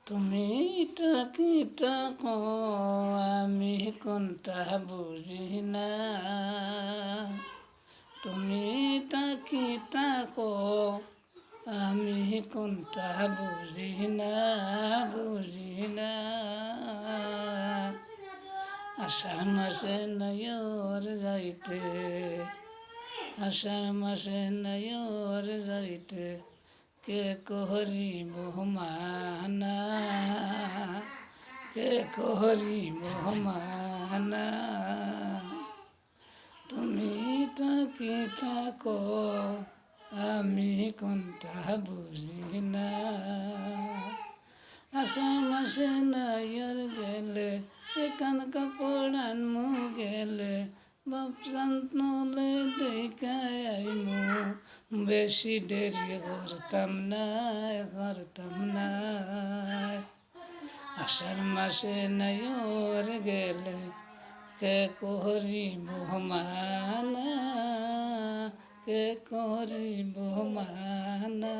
তুমি টাকিটা কো আমি কোনটা বুঝি না, তুমি টাকিটা কো আমি কোনটা বুঝি না, বুঝি না। আষাঢ় মাসে নয়র যাইতে, আষাঢ় মাসে নয়র যাইতে কে করিব মানা, কে করিব মানা। তুমি তাকে থাকো আমি কোনটা বুঝি না। আষাঢ় মাসে নয়র গেলে কান কাপড় আনমু গেলে বাপসান্তলে দেখায় আইমু, বেশি দেরি করতাম না, করতাম না। আষাঢ় মাসে নয়র গেলে কে করিব মানা, কে করিব মানা।